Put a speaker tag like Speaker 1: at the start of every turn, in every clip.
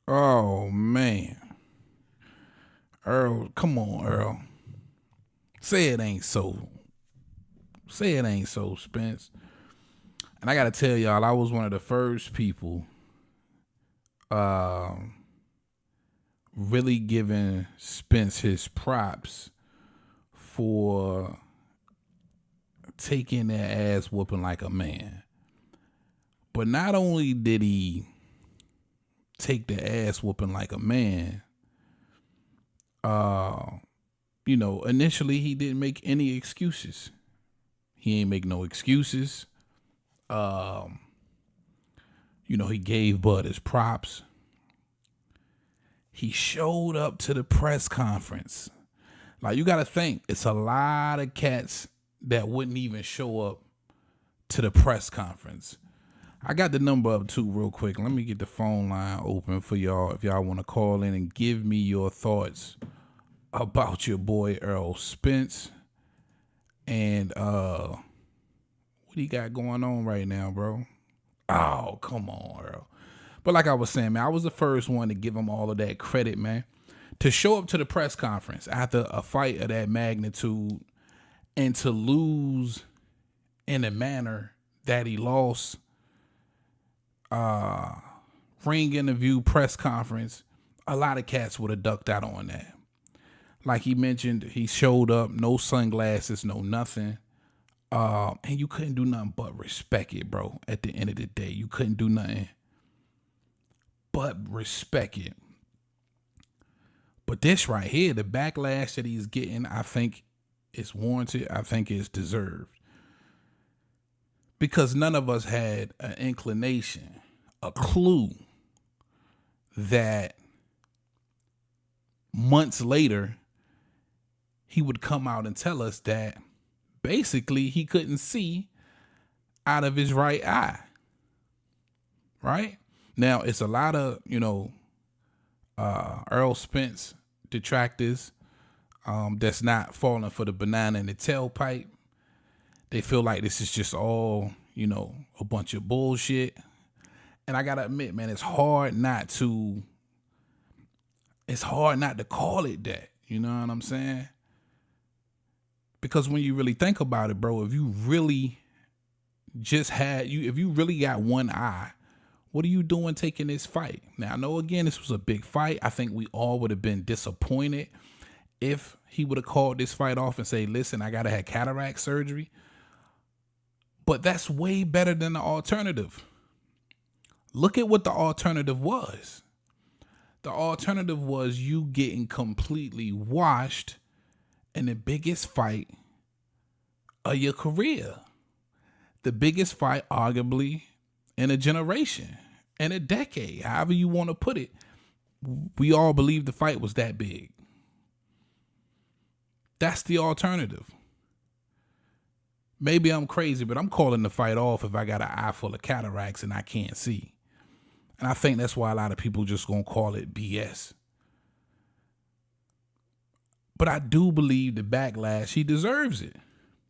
Speaker 1: Oh man, Earl, come on, Earl. Say it ain't so. Say it ain't so, Spence. And I gotta tell y'all, I was one of the first people really giving Spence his props for taking that ass whooping like a man. But not only did he take the ass whooping like a man, initially he didn't make any excuses. He ain't make no excuses. He gave Bud his props. He showed up to the press conference. Like, you got to think, it's a lot of cats that wouldn't even show up to the press conference. I got the number up too real quick. Let me get the phone line open for y'all if y'all want to call in and give me your thoughts about your boy Errol Spence and what he got going on right now, bro. Oh, come on, Errol. But like I was saying, man, I was the first one to give him all of that credit, man. To show up to the press conference after a fight of that magnitude and to lose in the manner that he lost, ring interview, press conference, a lot of cats would have ducked out on that. Like he mentioned, he showed up, no sunglasses, no nothing. And you couldn't do nothing but respect it, bro. At the end of the day, you couldn't do nothing but respect it. But this right here, the backlash that he's getting, I think is warranted. I think it's deserved. Because none of us had an inclination, a clue that months later he would come out and tell us that basically he couldn't see out of his right eye. Right? Now, it's a lot of, Errol Spence detractors that's not falling for the banana in the tailpipe. They feel like this is just all, a bunch of bullshit. And I gotta admit, man, it's hard not to call it that. You know what I'm saying? Because when you really think about it, bro, if you really got one eye, what are you doing taking this fight? Now, I know, again, this was a big fight. I think we all would have been disappointed if he would have called this fight off and say, listen, I got to have cataract surgery. But that's way better than the alternative. Look at what the alternative was. The alternative was you getting completely washed in the biggest fight of your career. The biggest fight, arguably, in a generation, in a decade, however you want to put it. We all believe the fight was that big. That's the alternative. Maybe I'm crazy, but I'm calling the fight off if I got an eye full of cataracts and I can't see. And I think that's why a lot of people just gonna call it BS. But I do believe the backlash, he deserves it.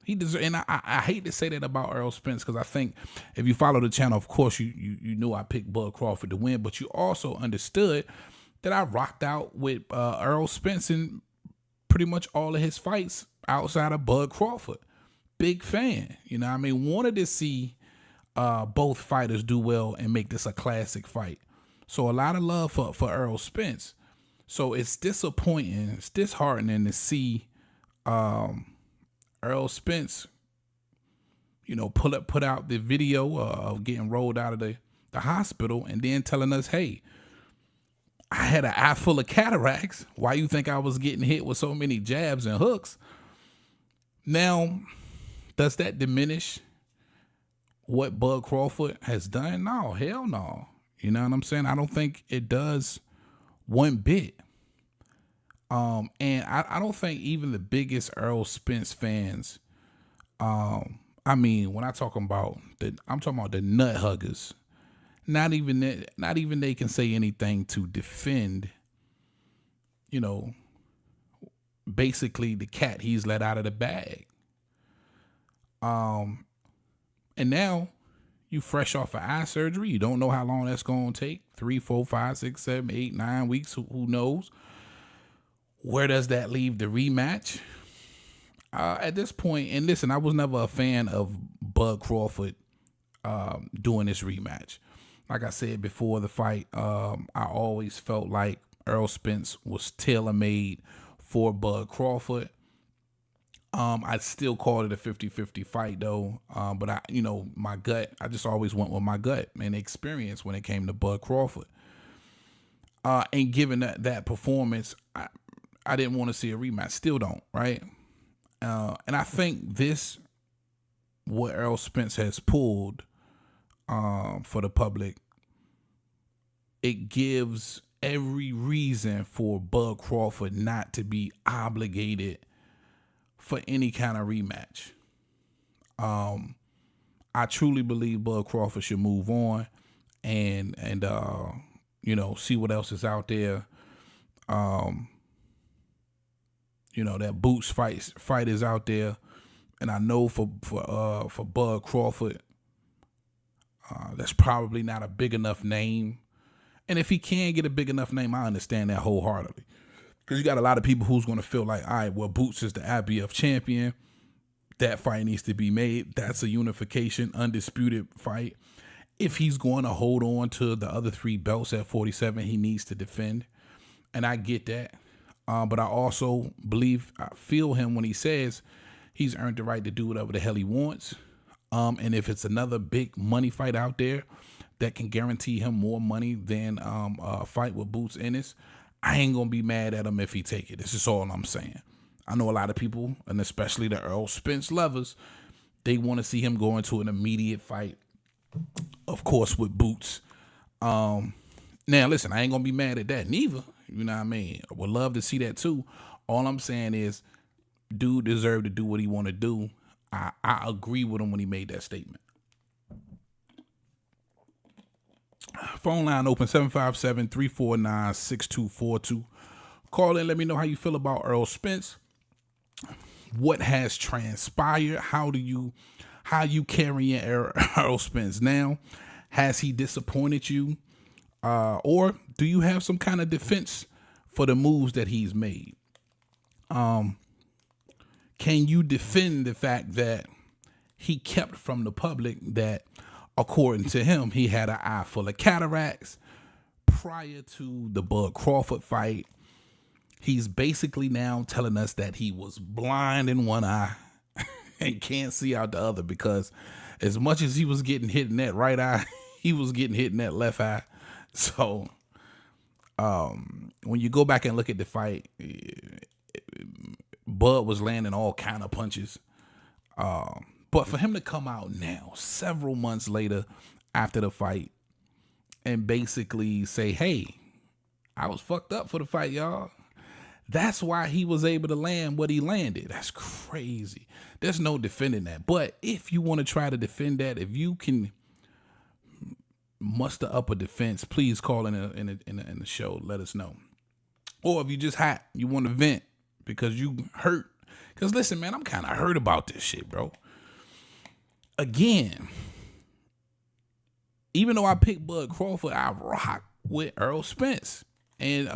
Speaker 1: And I hate to say that about Errol Spence, because I think if you follow the channel, of course, you knew I picked Bud Crawford to win, but you also understood that I rocked out with Errol Spence in pretty much all of his fights outside of Bud Crawford. Big fan. Wanted to see both fighters do well and make this a classic fight. So a lot of love for Errol Spence. So it's disappointing, it's disheartening to see Errol Spence, put out the video of getting rolled out of the hospital and then telling us, hey, I had an eye full of cataracts. Why you think I was getting hit with so many jabs and hooks? Now, does that diminish what Bud Crawford has done? No, hell no. You know what I'm saying? I don't think it does one bit. And I don't think even the biggest Errol Spence fans, when I'm talking about the nut huggers, not even they can say anything to defend, basically the cat he's let out of the bag. And now You fresh off of eye surgery. You don't know how long that's going to take. 3, 4, 5, 6, 7, 8, 9 weeks. Who knows? Where does that leave the rematch? At this point, and listen, I was never a fan of Bud Crawford doing this rematch. Like I said before the fight, I always felt like Errol Spence was tailor-made for Bud Crawford. I still called it a 50-50 fight though. But my gut, I just always went with my gut and experience when it came to Bud Crawford. And given that performance, I didn't want to see a rematch. Still don't, right? And I think what Errol Spence has pulled for the public, it gives every reason for Bud Crawford not to be obligated for any kind of rematch. I truly believe Bud Crawford should move on and see what else is out there. That bouts fight is out there, and I know for Bud Crawford, that's probably not a big enough name. And if he can get a big enough name, I understand that wholeheartedly. Because you got a lot of people who's going to feel like, all right, well, Bouts is the IBF champion. That fight needs to be made. That's a unification, undisputed fight. If he's going to hold on to the other 3 belts at 47, he needs to defend. And I get that. But I also I feel him when he says he's earned the right to do whatever the hell he wants. And if it's another big money fight out there that can guarantee him more money than a fight with Bouts Ennis, I ain't gonna be mad at him if he take it. This is all I'm saying. I know a lot of people, and especially the Errol Spence lovers, they want to see him go into an immediate fight, of course, with Bouts. Now, listen, I ain't gonna be mad at that neither. You know what I mean? I would love to see that too. All I'm saying is, dude deserved to do what he want to do. I agree with him when he made that statement. Phone line open 757-349-6242. Call in, let me know how you feel about Errol Spence. What has transpired? How you carrying Errol Spence now? Has he disappointed you? Or do you have some kind of defense for the moves that he's made? Can you defend the fact that he kept from the public that, according to him, he had an eye full of cataracts prior to the Bud Crawford fight? He's basically now telling us that he was blind in one eye and can't see out the other, because as much as he was getting hit in that right eye, he was getting hit in that left eye. So when you go back and look at the fight, Bud was landing all kind of punches. But for him to come out now, several months later after the fight, and basically say, hey, I was fucked up for the fight, y'all. That's why he was able to land what he landed. That's crazy. There's no defending that. But if you want to try to defend that, if you can muster up a defense, please call in the show. Let us know. Or if you just hot, you want to vent because you hurt. Because listen, man, I'm kind of hurt about this shit, bro. Again, even though I picked Bud Crawford, I rock with Errol Spence. And,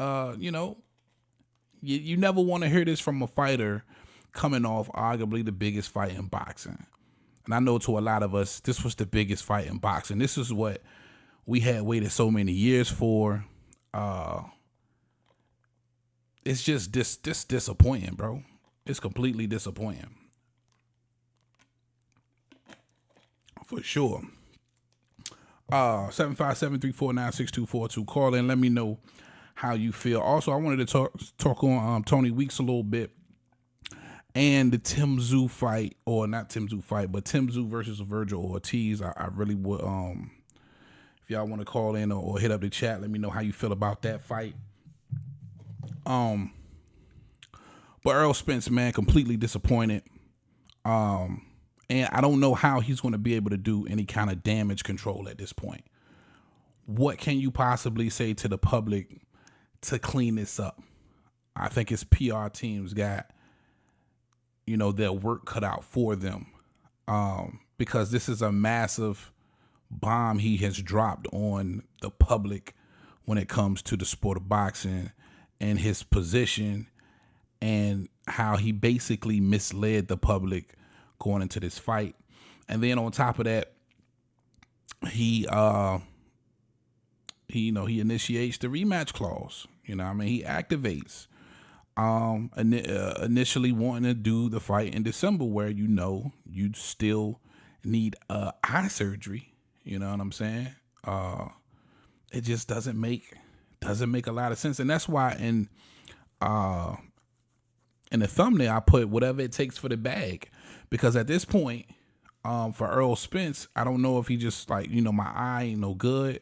Speaker 1: you never want to hear this from a fighter coming off arguably the biggest fight in boxing. And I know to a lot of us, this was the biggest fight in boxing. This is what we had waited so many years for. It's just disappointing, bro. It's completely disappointing. For sure. 757-349-6242. Call in. Let me know how you feel. Also, I wanted to talk on Tony Weeks a little bit and the Tim Tszyu fight, or not Tim Tszyu fight, but Tim Tszyu versus Virgil Ortiz. I really would, if y'all want to call in or hit up the chat, let me know how you feel about that fight. But Errol Spence, man, completely disappointed. And I don't know how he's going to be able to do any kind of damage control at this point. What can you possibly say to the public to clean this up? I think his PR team's got, their work cut out for them. Because this is a massive bomb he has dropped on the public when it comes to the sport of boxing and his position and how he basically misled the public going into this fight. And then on top of that, he initiates the rematch clause. He activates initially wanting to do the fight in December where you'd still need eye surgery. You know what I'm saying? It just doesn't make a lot of sense. And that's why in the thumbnail I put whatever it takes for the bag. Because at this point, for Errol Spence, I don't know if he just my eye ain't no good.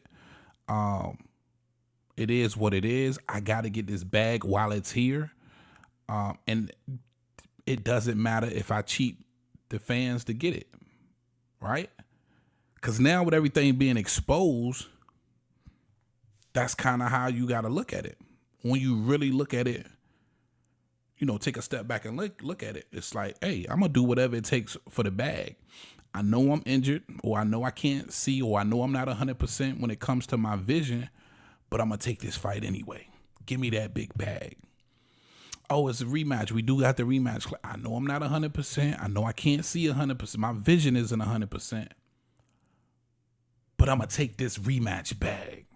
Speaker 1: It is what it is. I got to get this bag while it's here. And it doesn't matter if I cheat the fans to get it, right? Because now with everything being exposed, that's kind of how you got to look at it. When you really look at it, take a step back and look at it. It's like, hey, I'm going to do whatever it takes for the bag. I know I'm injured, or I know I can't see, or I know I'm not 100% when it comes to my vision, but I'm going to take this fight anyway. Give me that big bag. Oh, it's a rematch. We do got the rematch. I know I'm not 100%. I know I can't see 100%. My vision isn't 100%. But I'm going to take this rematch bag.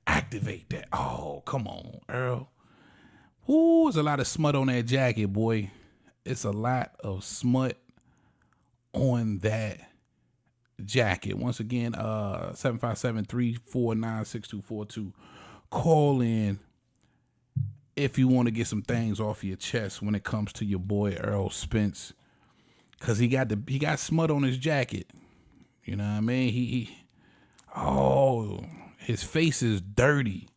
Speaker 1: Activate that. Oh, come on, Errol. Ooh, there's a lot of smut on that jacket, boy. It's a lot of smut on that jacket. Once again, 757-349-6242. Call in if you want to get some things off your chest when it comes to your boy Errol Spence, cause he got smut on his jacket. You know what I mean? His face is dirty.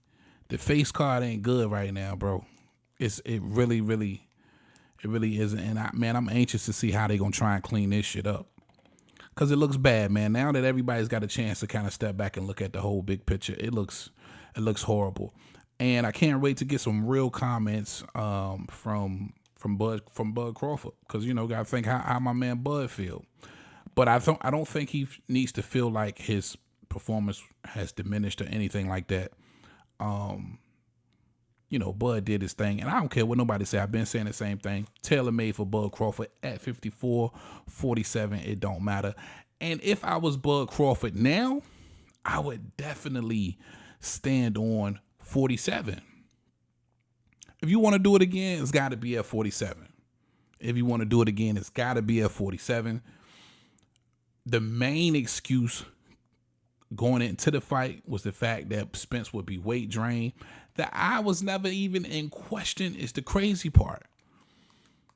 Speaker 1: The face card ain't good right now, bro. It really isn't. And I'm anxious to see how they gonna try and clean this shit up, cause it looks bad, man. Now that everybody's got a chance to kind of step back and look at the whole big picture, it looks horrible. And I can't wait to get some real comments from Bud Crawford, because gotta think how my man Bud feel. But I don't think he needs to feel like his performance has diminished or anything like that. Bud did his thing, and I don't care what nobody say. I've been saying the same thing. Tailor made for Bud Crawford at 54, 47. It don't matter. And if I was Bud Crawford now, I would definitely stand on 47. If you want to do it again, it's got to be at 47. If you want to do it again, it's got to be at 47. The main excuse going into the fight was the fact that Spence would be weight drained. The eye was never even in question is the crazy part,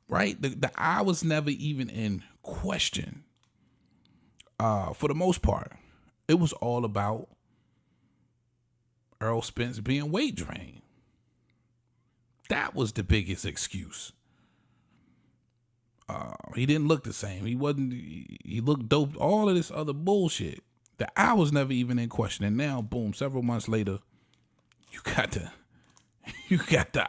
Speaker 1: right? The eye was never even in question. For the most part, it was all about Errol Spence being weight drained. That was the biggest excuse. He didn't look the same. He looked dope. All of this other bullshit. The eye was never even in question. And now, boom, several months later, you got the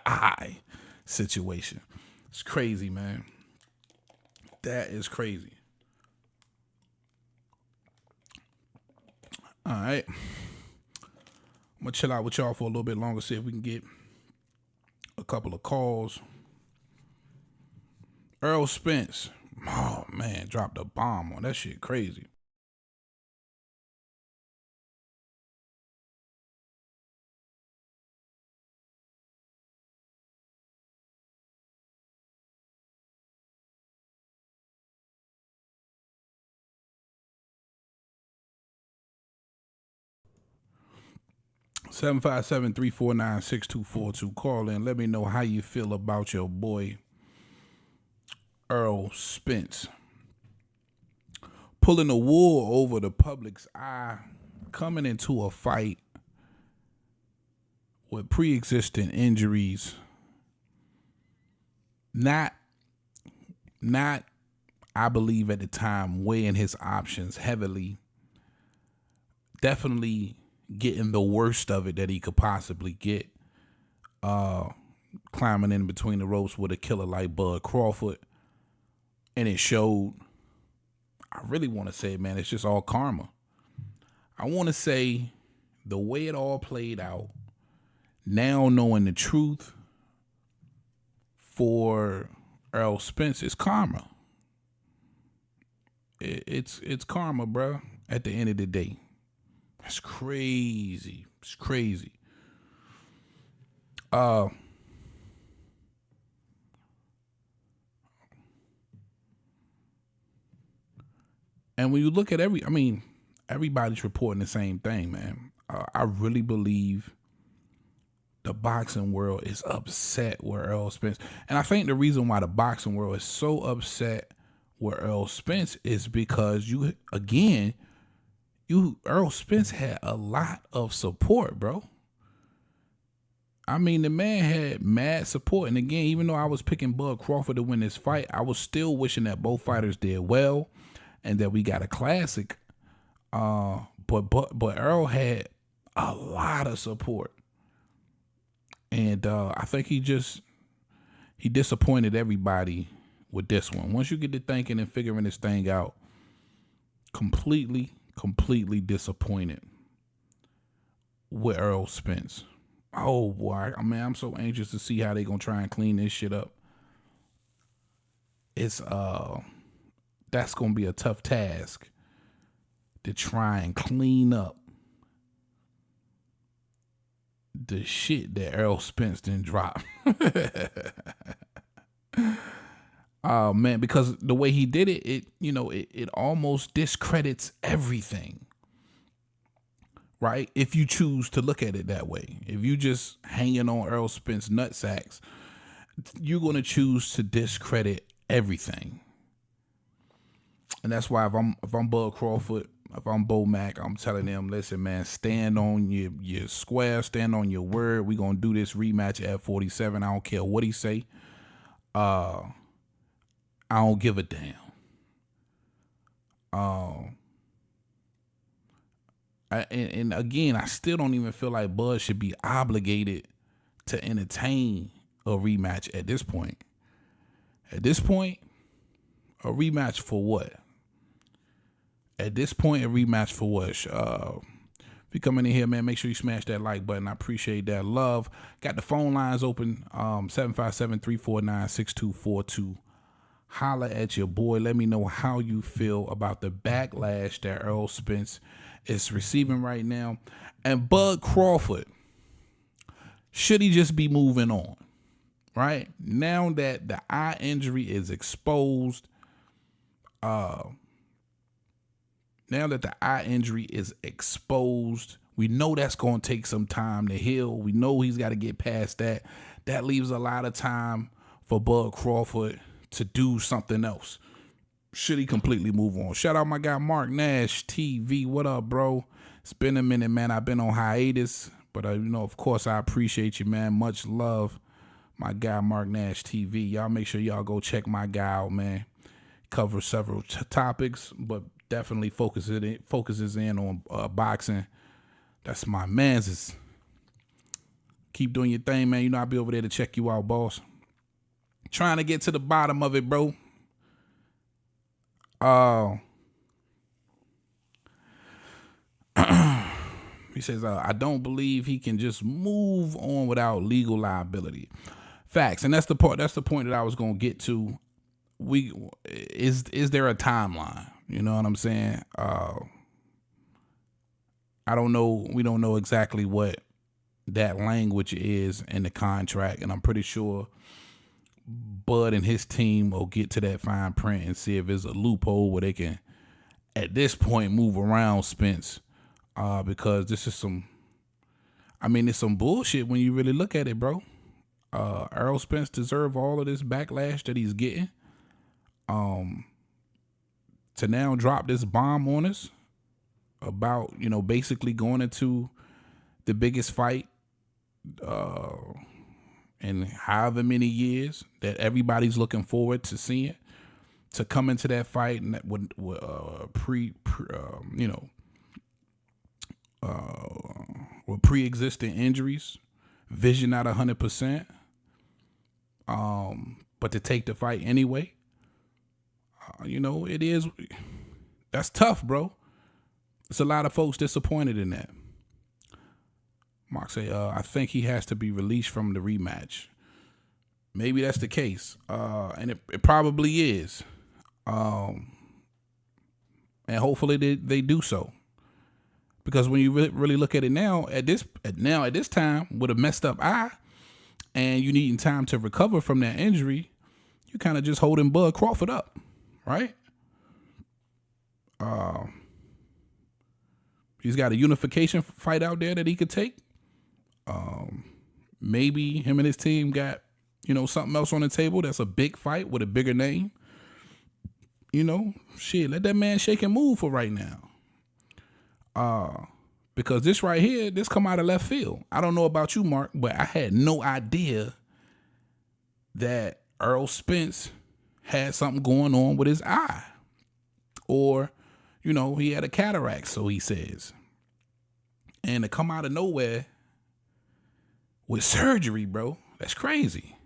Speaker 1: eye situation. It's crazy, man. That is crazy. All right. I'm going to chill out with y'all for a little bit longer, see if we can get a couple of calls. Errol Spence. Oh, man, dropped a bomb on that shit. Crazy. Seven 349-6242. Call in. Let me know how you feel about your boy Errol Spence pulling the wool over the public's eye, coming into a fight with pre-existing injuries. Not I believe at the time weighing his options heavily. Definitely getting the worst of it that he could possibly get. Climbing in between the ropes with a killer like Bud Crawford. And it showed. I really want to say, man, it's just all karma. I want to say the way it all played out, now knowing the truth for Errol Spence is karma. It's karma, bro. At the end of the day, that's crazy. It's crazy. And when you look at everybody's reporting the same thing, man. I really believe the boxing world is upset with Errol Spence. And I think the reason why the boxing world is so upset with Errol Spence is because Errol Spence had a lot of support, bro. I mean, the man had mad support. And again, even though I was picking Bud Crawford to win this fight, I was still wishing that both fighters did well and that we got a classic. But Errol had a lot of support. And I think he disappointed everybody with this one. Once you get to thinking and figuring this thing out, completely disappointed with Errol Spence. Oh boy, I'm so anxious to see how they gonna try and clean this shit up. It's that's gonna be a tough task to try and clean up the shit that Errol Spence didn't drop. Oh man, because the way he did it, it almost discredits everything. Right? If you choose to look at it that way. If you just hanging on Errol Spence nutsacks, you're gonna choose to discredit everything. And that's why if I'm Bud Crawford, if I'm Bo Mac, I'm telling them, listen, man, stand on your square, stand on your word. We're gonna do this rematch at 47. I don't care what he say. I don't give a damn. And again, I still don't even feel like Bud should be obligated to entertain a rematch at this point. At this point, a rematch for what? At this point, a rematch for what? If you coming in here, man, make sure you smash that like button. I appreciate that love. Got the phone lines open, 757-349-6242. Holla at your boy. Let me know how you feel about the backlash that Errol Spence is receiving right now. And Bud Crawford, should he just be moving on? Right? Now that the eye injury is exposed, we know that's going to take some time to heal. We know he's got to get past that. That leaves a lot of time for Bud Crawford to do something else. Should he completely move on? Shout out my guy Mark Nash TV. What up, bro? It's been a minute, man. I've been on hiatus, but of course, I appreciate you, man. Much love, my guy Mark Nash TV. Y'all make sure y'all go check my guy out, man. Covers several topics, but definitely focuses in on boxing. That's my man's. Keep doing your thing, man. I'll be over there to check you out, boss. Trying to get to the bottom of it, bro. He says, I don't believe he can just move on without legal liability. Facts. And that's the point that I was going to get to. Is there a timeline? You know what I'm saying? I don't know. We don't know exactly what that language is in the contract. And I'm pretty sure Bud and his team will get to that fine print and see if there's a loophole where they can, at this point, move around Spence. Because this is it's some bullshit when you really look at it, bro. Errol Spence deserve all of this backlash that he's getting. To now drop this bomb on us about, basically going into the biggest fight in however many years that everybody's looking forward to seeing, to come into that fight and that with pre-existing injuries, vision not 100%, but to take the fight anyway. That's tough, bro. It's a lot of folks disappointed in that. Mark say, I think he has to be released from the rematch. Maybe that's the case. And it probably is. And hopefully they do so. Because when you really look at it now, at this time, with a messed up eye, and you needing time to recover from that injury, you kind of just holding Bud Crawford up, right? He's got a unification fight out there that he could take. Maybe him and his team got, something else on the table that's a big fight with a bigger name. Shit, let that man shake and move for right now. Because this right here, this come out of left field. I don't know about you, Mark, but I had no idea that Errol Spence had something going on with his eye. Or, he had a cataract, so he says. And to come out of nowhere with surgery, bro, that's crazy.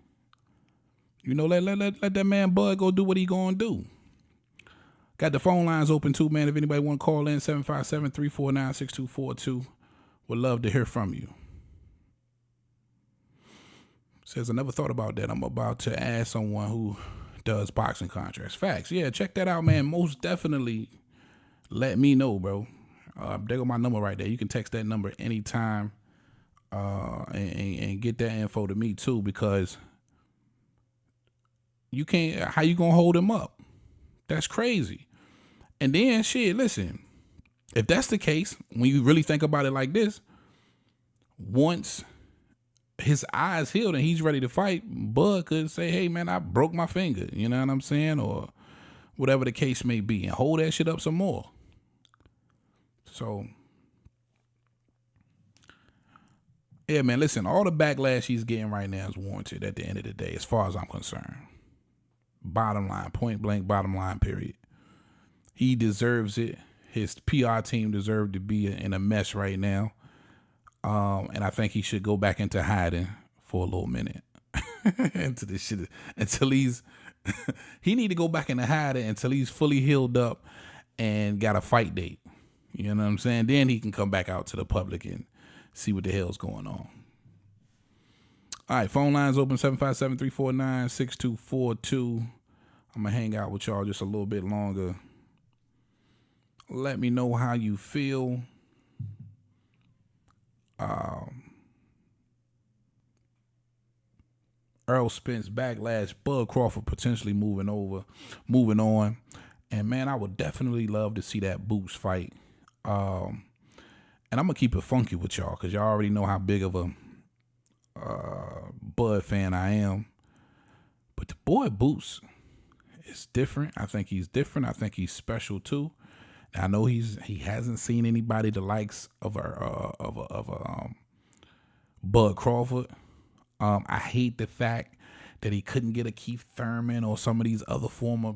Speaker 1: Let that man Bud go do what he gonna do. Got the phone lines open too, man. If anybody want to call in, 757-349-6242. Would love to hear from you. Says, I never thought about that. I'm about to ask someone who does boxing contracts. Facts. Yeah, check that out, man. Most definitely let me know, bro. There go my number right there. You can text that number anytime and get that info to me too, because you can't, how you gonna hold him up? That's crazy. And then, shit, listen, if that's the case, when you really think about it like this, once his eye's healed and he's ready to fight, Bud could say, hey, man, I broke my finger. You know what I'm saying? Or whatever the case may be, and hold that shit up some more. So, yeah, man, listen, all the backlash he's getting right now is warranted at the end of the day, as far as I'm concerned. Bottom line, point blank, bottom line, period. He deserves it. His PR team deserves to be in a mess right now. And I think he should go back into hiding for a little minute. Into this shit. Until he's, he need to go back into hiding until he's fully healed up and got a fight date. You know what I'm saying? Then he can come back out to the public and see what the hell's going on. All right, phone lines open, 757-349-6242. I'm going to hang out with y'all just a little bit longer. Let me know how you feel. Errol Spence, Backlash, Bud Crawford potentially moving on. And, man, I would definitely love to see that Boots fight. And I'm going to keep it funky with y'all because y'all already know how big of a Bud fan I am. But the boy Boots is different. I think he's different. I think he's special too. And I know he hasn't seen anybody the likes of Bud Crawford. I hate the fact that he couldn't get a Keith Thurman or some of these other former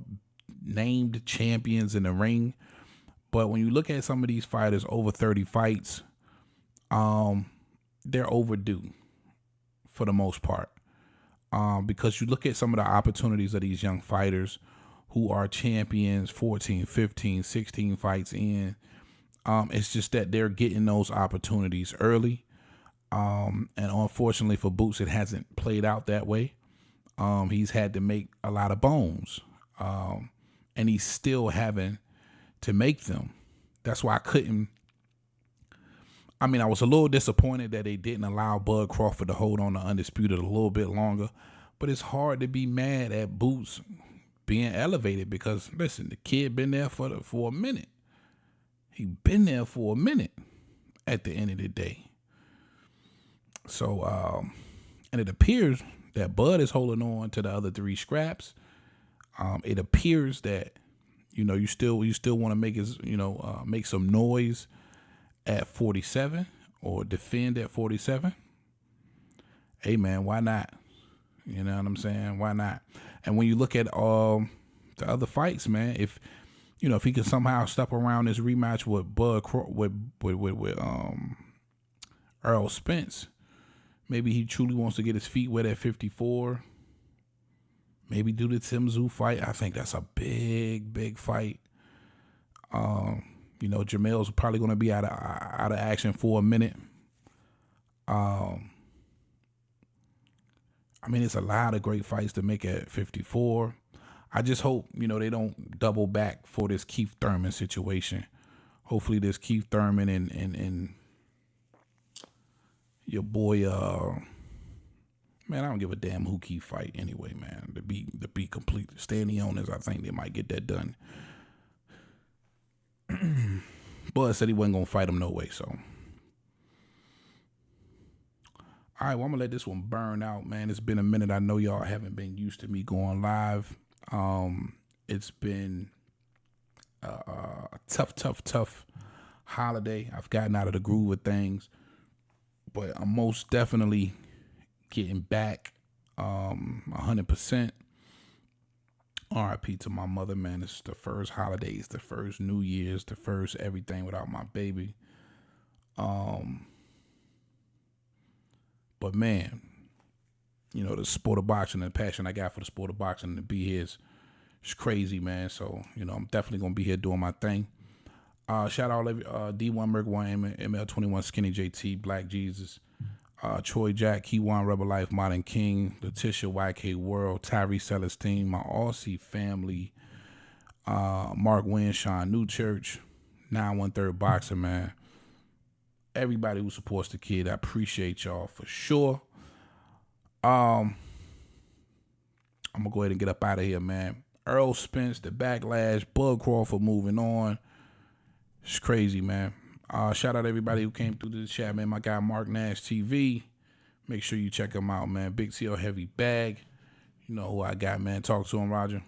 Speaker 1: named champions in the ring. But when you look at some of these fighters over 30 fights, they're overdue for the most part. Because you look at some of the opportunities of these young fighters who are champions 14, 15, 16 fights in. It's just that they're getting those opportunities early. And unfortunately for Boots, it hasn't played out that way. He's had to make a lot of bones. And he's still having to make them. That's why I was a little disappointed that they didn't allow Bud Crawford to hold on to Undisputed a little bit longer. But it's hard to be mad at Boots being elevated because, listen, the kid been there for a minute. He been there for a minute at the end of the day. So, and it appears that Bud is holding on to the other three scraps. It appears that, you still want to make make some noise at 47 or defend at 47. Hey man, why not? You know what I'm saying? Why not? And when you look at the other fights, man, if he can somehow step around this rematch with with Errol Spence, maybe he truly wants to get his feet wet at 54. Maybe do the Tim Tszyu fight. I think that's a big, big fight. You know, Jamel's probably going to be out of action for a minute. I mean, it's a lot of great fights to make at 54. I just hope, you know, they don't double back for this Keith Thurman situation. Hopefully this Keith Thurman and your boy, man, I don't give a damn who Keith fight anyway, man. To be complete, stay in the owners, I think they might get that done. Bud said he wasn't going to fight him no way, so. All right, well, I'm going to let this one burn out, man. It's been a minute. I know y'all haven't been used to me going live. It's been a tough holiday. I've gotten out of the groove of things, but I'm most definitely getting back 100%. RIP to my mother, man. It's the first holidays, the first New Year's, the first everything without my baby. But man, you know, the sport of boxing and the passion I got for the sport of boxing to be here is crazy, man. So, you know, I'm definitely going to be here doing my thing. Shout out D1 Merc 1, ML21 Skinny JT, Black Jesus, Troy Jack, Key1, Rebel Life, Modern King, Letitia YK World, Tyree Celestine, my Aussie family, Mark Winshaw, New Church, 913 Boxer, man. Everybody who supports the kid, I appreciate y'all for sure. I'm gonna go ahead and get up out of here, man. Errol, Spence, the Backlash, Bud Crawford moving on. It's crazy, man. Shout out everybody who came through the chat, man. My guy Mark Nash TV. Make sure you check him out, man. Big TL Heavy Bag. You know who I got, man. Talk to him, Roger.